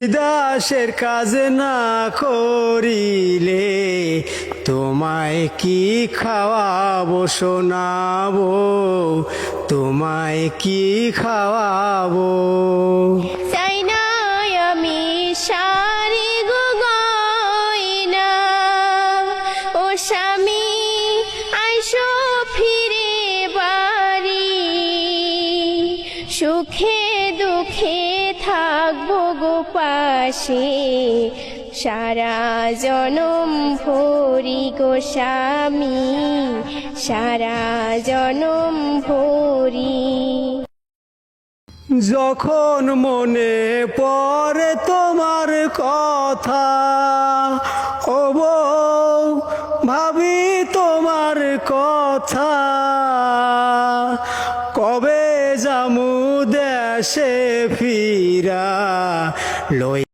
দাসের কাজ না করিলে তোমায় কি খাওয়াবো শোনাবো, তোমায় কি খাওয়াবো। চাই না আমি শাড়ি গো গয়না, ও স্বামী আইসো ফিরে বাড়ি, সুখে দুঃখে থাকবো গো পাশে, সারা জনম ভরি গো স্বামী, সারা জনম ভরি। যখন মনে পড়ে তোমার কথা, ও বউ ভাবি তোমার কথা, কবে যামু দেশে ফিরা লই